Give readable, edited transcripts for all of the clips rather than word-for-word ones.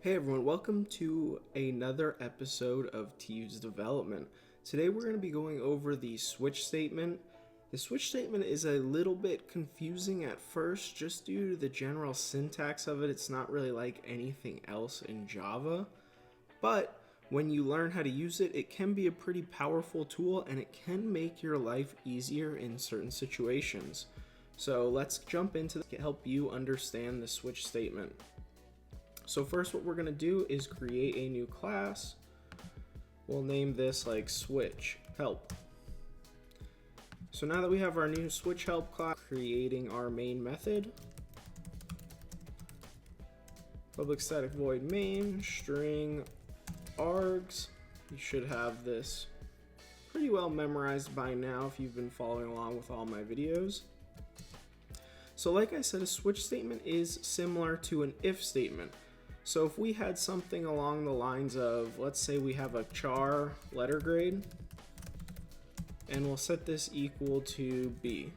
Hey everyone, welcome to another episode of Teves Development. Today we're going to be going over the switch statement. The switch statement is a little bit confusing at first just due to the general syntax of it. It's not really like anything else in Java, but when you learn how to use it, it can be a pretty powerful tool and it can make your life easier in certain situations. So let's jump into this to help you understand the switch statement. So first what we're going to do is create a new class. We'll name this like switch help. So now that we have our new switch help class, creating our main method. Public static void main string args. You should have this pretty well memorized by now if you've been following along with all my videos. So like I said, a switch statement is similar to an if statement. So if we had something along the lines of, let's say we have a char letter grade, and we'll set this equal to B.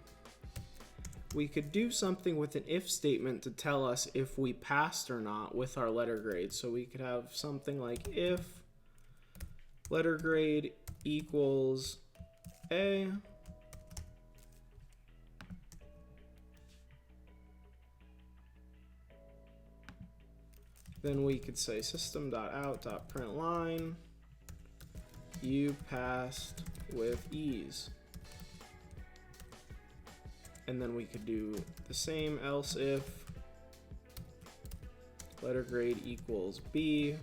We could do something with an if statement to tell us if we passed or not with our letter grade. So we could have something like if letter grade equals A, then we could say system.out.println you passed with ease. And then we could do the same else if letter grade equals B.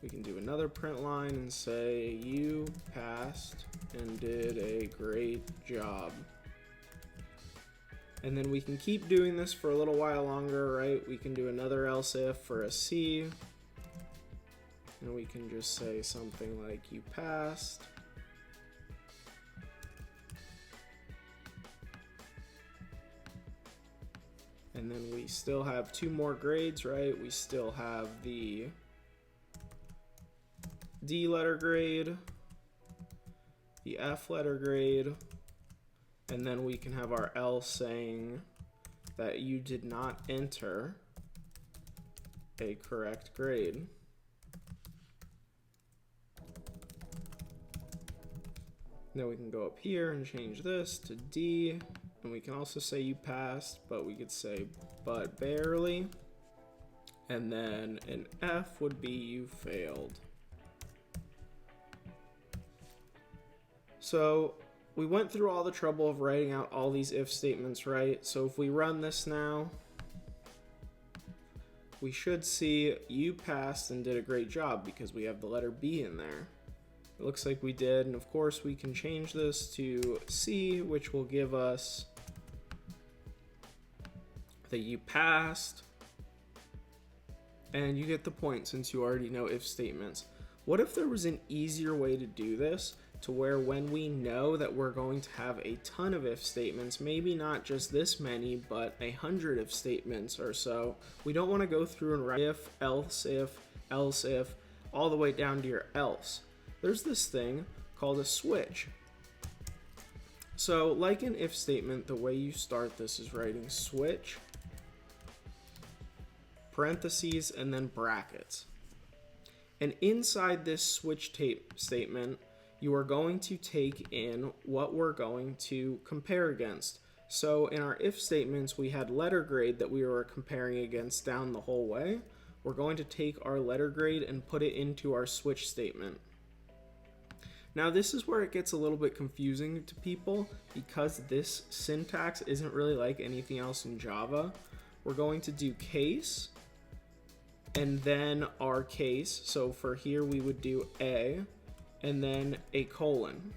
We can do another print line and say you passed and did a great job. And then we can keep doing this for a little while longer, right? We can do another else if for a C. And we can just say something like you passed. And then we still have two more grades, right? We still have the D letter grade, the F letter grade, and then we can have our else saying that you did not enter a correct grade. Then we can go up here and change this to D, and we can also say you passed, but we could say but barely. And then an F would be you failed. So we went through all the trouble of writing out all these if statements, right? So if we run this now, we should see you passed and did a great job because we have the letter B in there. It looks like we did, and of course we can change this to C, which will give us that you passed, and you get the point since you already know if statements. What if there was an easier way to do this to where when we know that we're going to have a ton of if statements, maybe not just this many, but 100 if statements or so, we don't want to go through and write if, else if, all the way down to your else. There's this thing called a switch. So like an if statement, the way you start this is writing switch, parentheses, and then brackets. And inside this switch statement, you are going to take in what we're going to compare against. So in our if statements, we had letter grade that we were comparing against down the whole way. We're going to take our letter grade and put it into our switch statement. Now this is where it gets a little bit confusing to people because this syntax isn't really like anything else in Java. We're going to do case and then our case. So for here we would do A, and then a colon.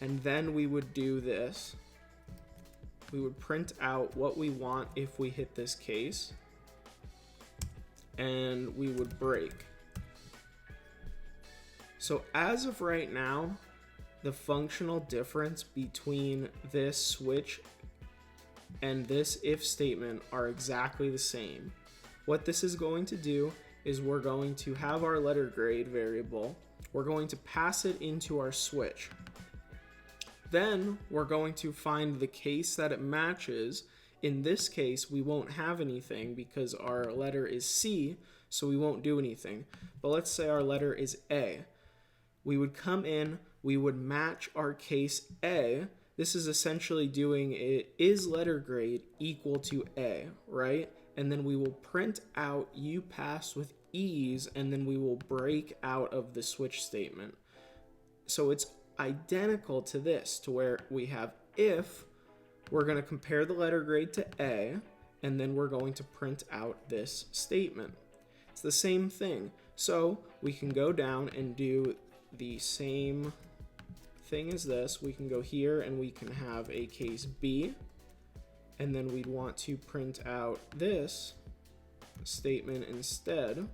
And then we would do this. We would print out what we want if we hit this case. And we would break. So as of right now, the functional difference between this switch and this if statement are exactly the same. What this is going to do is we're going to have our letter grade variable. We're going to pass it into our switch. Then we're going to find the case that it matches. In this case, we won't have anything because our letter is C, so we won't do anything. But let's say our letter is A. We would come in, we would match our case A. This is essentially doing it is letter grade equal to A, right? And then we will print out you passed with ease, and then we will break out of the switch statement. So it's identical to this, to where we have if, we're going to compare the letter grade to A, and then we're going to print out this statement. It's the same thing. So we can go down and do the same thing as this. We can go here and we can have a case B, and then we'd want to print out this statement instead.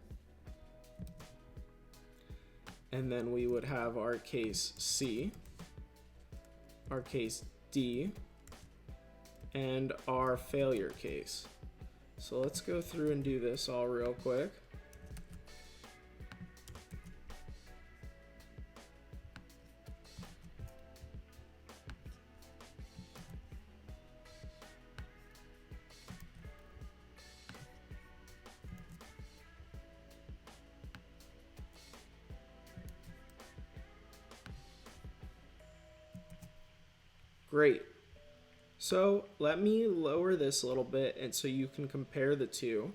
And then we would have our case C, our case D, and our failure case. So let's go through and do this all real quick. Great. So let me lower this a little bit and so you can compare the two.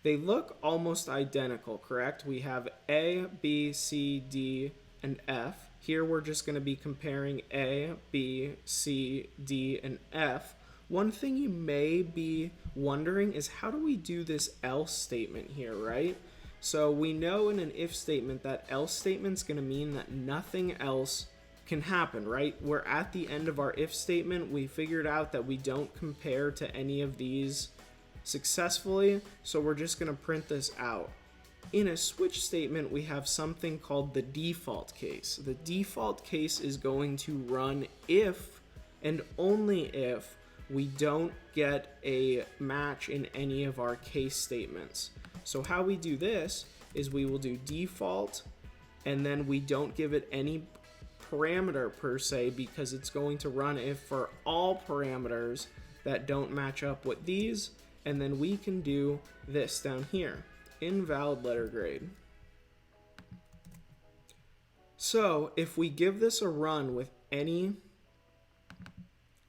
They look almost identical, correct? We have A, B, C, D, and F. Here we're just going to be comparing A, B, C, D, and F. One thing you may be wondering is how do we do this else statement here, right? So we know in an if statement that else statement's going to mean that nothing else can happen, right? We're at the end of our if statement. We figured out that we don't compare to any of these successfully, so we're just going to print this out. In a switch statement, we have something called the default case. The default case is going to run if and only if we don't get a match in any of our case statements. So how we do this is we will do default, and then we don't give it any parameter per se because it's going to run if for all parameters that don't match up with these, and then we can do this down here, invalid letter grade. So if we give this a run with any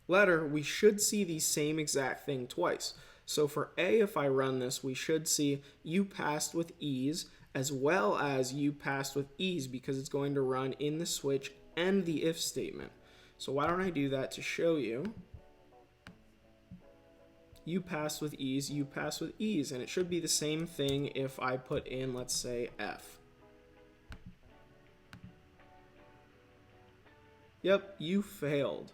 letter, we should see the same exact thing twice. So for A, if I run this, we should see you passed with ease as well as you passed with ease because it's going to run in the switch and the if statement. So why don't I do that to show you? You passed with ease, you passed with ease, and it should be the same thing if I put in, let's say, F. Yep, you failed.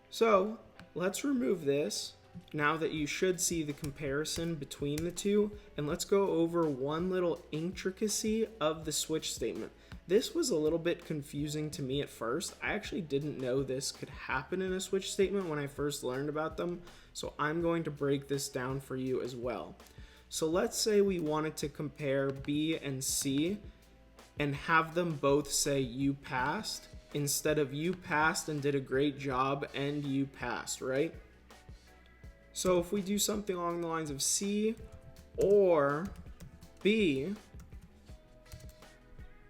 So let's remove this now that you should see the comparison between the two, and let's go over one little intricacy of the switch statement. This was a little bit confusing to me at first. I actually didn't know this could happen in a switch statement when I first learned about them, so I'm going to break this down for you as well. So let's say we wanted to compare B and C and have them both say you passed instead of you passed and did a great job and you passed, right? So if we do something along the lines of C or B,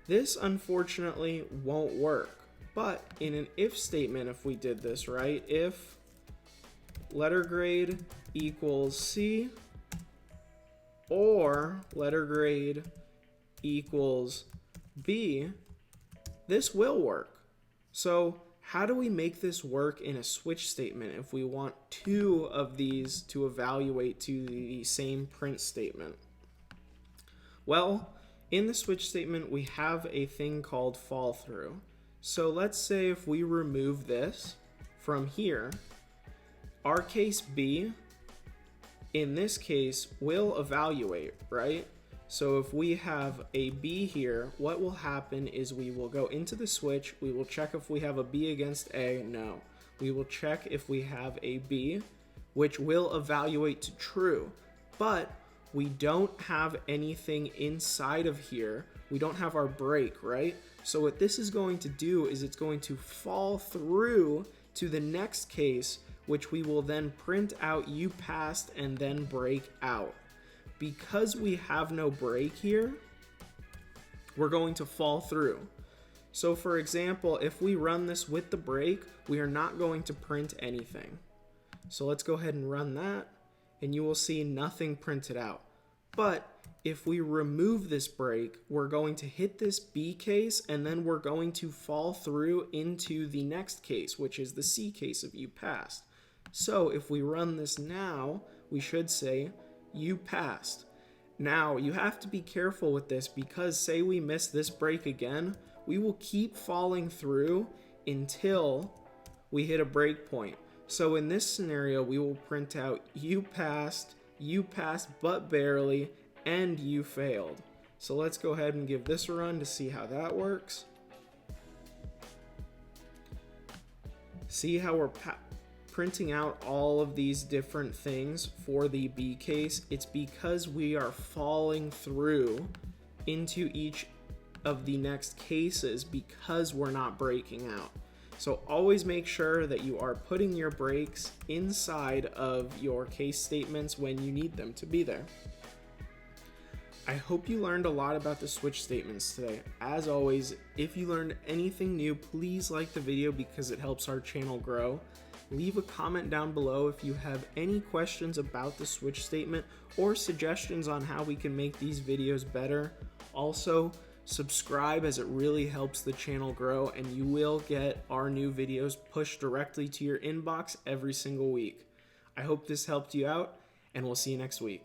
this unfortunately won't work. But in an if statement, if we did this, right? If letter grade equals C or letter grade equals B, this will work. So how do we make this work in a switch statement if we want two of these to evaluate to the same print statement? Well, in the switch statement, we have a thing called fall through. So let's say if we remove this from here, our case B, in this case, will evaluate, right? So if we have a B here, what will happen is we will go into the switch, we will check if we have a B against A, no. We will check if we have a B, which will evaluate to true, but we don't have anything inside of here. We don't have our break, right? So what this is going to do is it's going to fall through to the next case, which we will then print out you passed and then break out. Because we have no break here, we're going to fall through. So for example, if we run this with the break, we are not going to print anything. So let's go ahead and run that, and you will see nothing printed out. But if we remove this break, we're going to hit this B case, and then we're going to fall through into the next case, which is the C case of you passed. So if we run this now, we should say you passed. Now you have to be careful with this, because say we miss this break again, we will keep falling through until we hit a break point. So in this scenario, we will print out you passed but barely, and you failed. So let's go ahead and give this a run to see how that works. See how we're printing out all of these different things for the B case? It's because we are falling through into each of the next cases because we're not breaking out. So always make sure that you are putting your breaks inside of your case statements when you need them to be there. I hope you learned a lot about the switch statements today. As always, if you learned anything new, please like the video because it helps our channel grow. Leave a comment down below if you have any questions about the switch statement or suggestions on how we can make these videos better. Also, subscribe, as it really helps the channel grow, and you will get our new videos pushed directly to your inbox every single week. I hope this helped you out, and we'll see you next week.